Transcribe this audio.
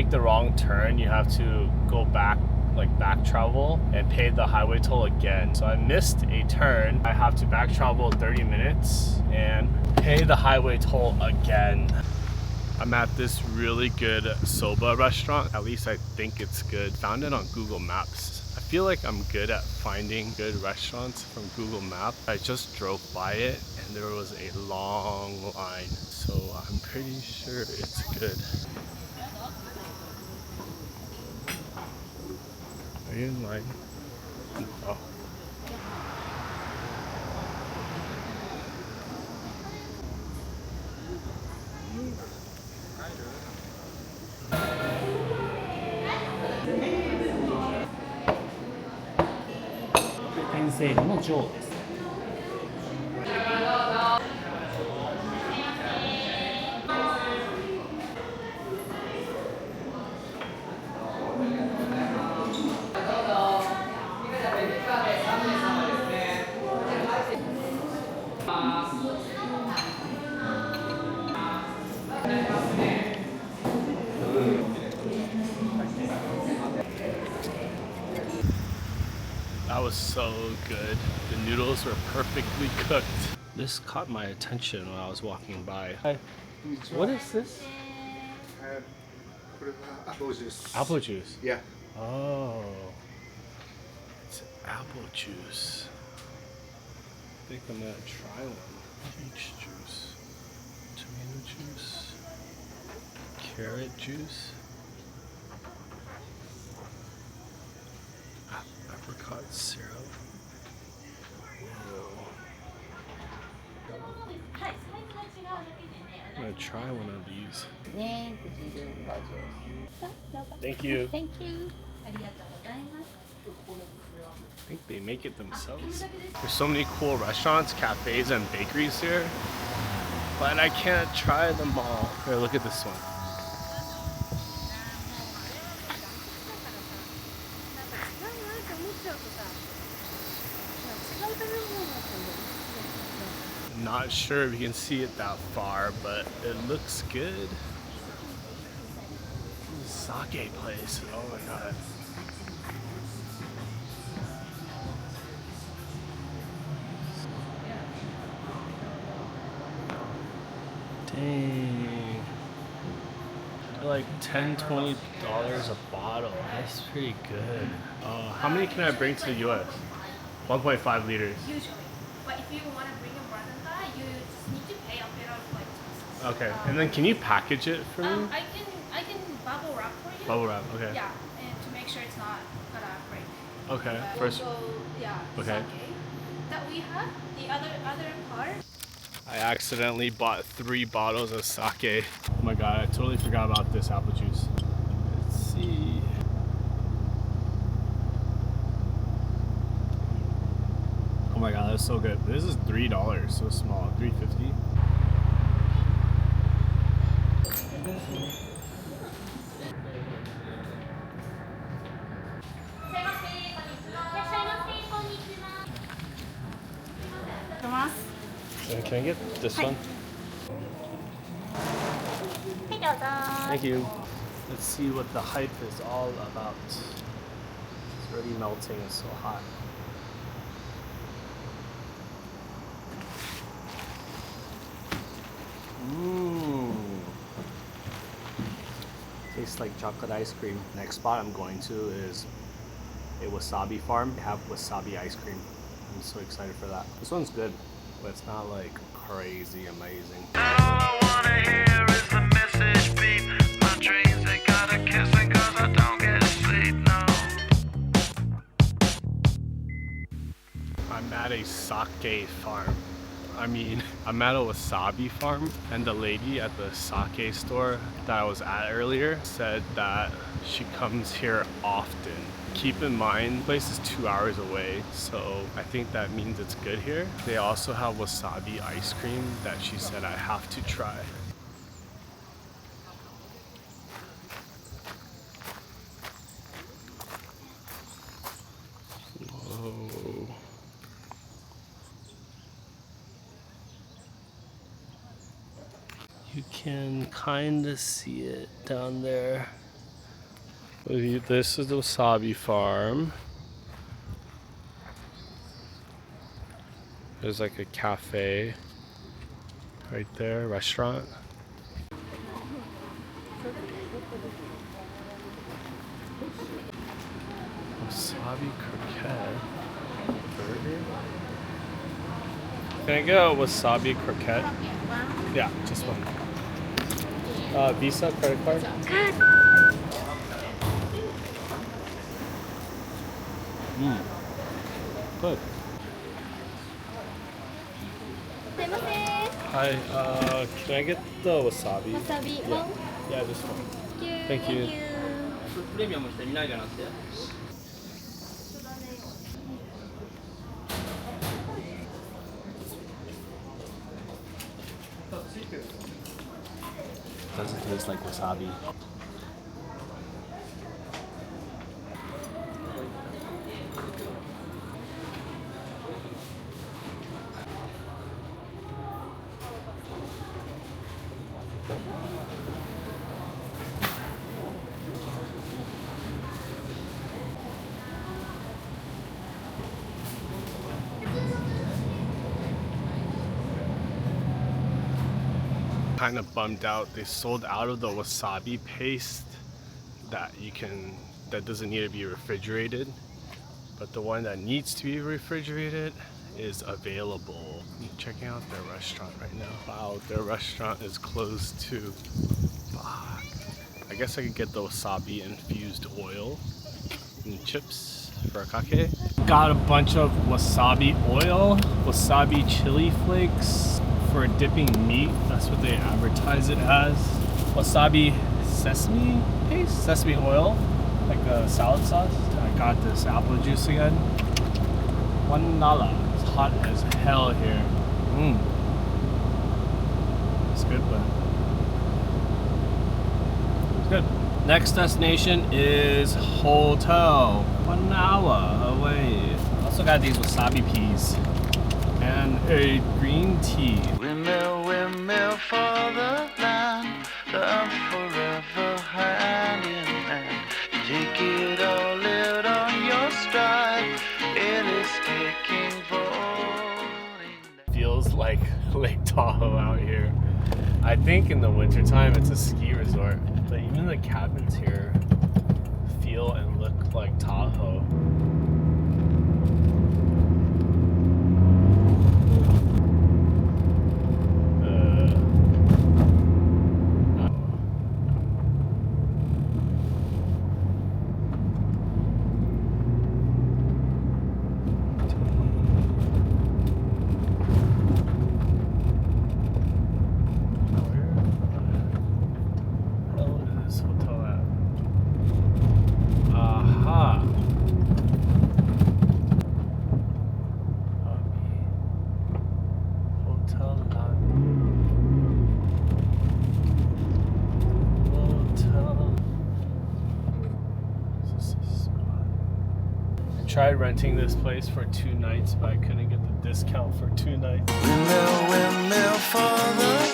take the wrong turn, you have to go back, like back travel and pay the highway toll again. So I missed a turn. I have to back travel 30 minutes and pay the highway toll again. I'm at this really good soba restaurant. At least I think it's good. Found it on Google Maps. I feel like I'm good at finding good restaurants from Google Maps. I just drove by it and there was a long line. So I'm pretty sure it's good. Are you in line? Oh. That was so good. The noodles were perfectly cooked. This caught my attention when I was walking by. Hi. What is this? Apple juice. Apple juice? Yeah. Oh. It's apple juice. I think I'm gonna try one. Peach juice. Tomato juice. Carrot juice. Apricot syrup. Whoa. I'm gonna try one of these. Thank you. Thank you. I think they make it themselves. There's so many cool restaurants, cafes, and bakeries here, but I can't try them all. Here, look at this one. Not sure if you can see it that far, but it looks good. Sake place. Oh my god. Dang. They're like $10–20 a bottle. That's pretty good. How many can I bring to the US? 1.5 liters. Usually. But if you want to bring a Brandenburg, you just need to pay a bit of like taxes. Okay. And then can you package it for me? I can bubble wrap for you. Bubble wrap, okay. Yeah, and to make sure it's not gonna break. Okay. First. Also, yeah. Okay. Sake that we have. The other part. I accidentally bought 3 bottles of sake. Oh my god, I totally forgot about this apple juice. Let's see. Oh my god, that's so good. This is $3, so small. $3.50. Can I get this one? Thank you. Let's see what the hype is all about. It's already melting, it's so hot. Mmm. Tastes like chocolate ice cream. Next spot I'm going to is a wasabi farm. They have wasabi ice cream. I'm so excited for that. This one's good, but it's not like crazy amazing. All I wanna hear is the message beep. My dreams, they gotta kiss me 'cause I don't get sleep, no. I'm at a sake farm. I'm at a wasabi farm, and the lady at the sake store that I was at earlier said that she comes here often. Keep in mind, the place is 2 hours away, so I think that means it's good here. They also have wasabi ice cream that she said I have to try. Whoa. You can kind of see it down there. This is the Wasabi farm. There's like a cafe right there, restaurant. Wasabi croquette burger. Can I get a wasabi croquette? Yeah, just one. Visa credit card? Good. Hi, can I get the wasabi? Wasabi, Yeah, one. yeah, just one. Thank you. プレミアムして2台じゃなくて Doesn't taste like wasabi. Kind of bummed out. They sold out of the wasabi paste that doesn't need to be refrigerated, but the one that needs to be refrigerated is available. I'm checking out their restaurant right now. Wow, their restaurant is closed too. Fuck. I guess I could get the wasabi infused oil and chips for a kake. Got a bunch of wasabi oil, wasabi chili flakes for dipping meat. That's what they advertise it as. Wasabi sesame paste, sesame oil, like a salad sauce. I got this apple juice again. $1. It's hot as hell here. It's good, but it's good. Next destination is hotel. 1 hour away. Also got these wasabi peas and a green tea. Windmill, windmill for the land, love forever hand in hand. Take it all, live on your stride. It is taking boarding. Feels like Lake Tahoe out here. I think in the wintertime it's a ski resort, but even the cabins here feel and look like Tahoe. Tried renting this place for 2 nights, but I couldn't get the discount for 2 nights. Windmill, windmill for the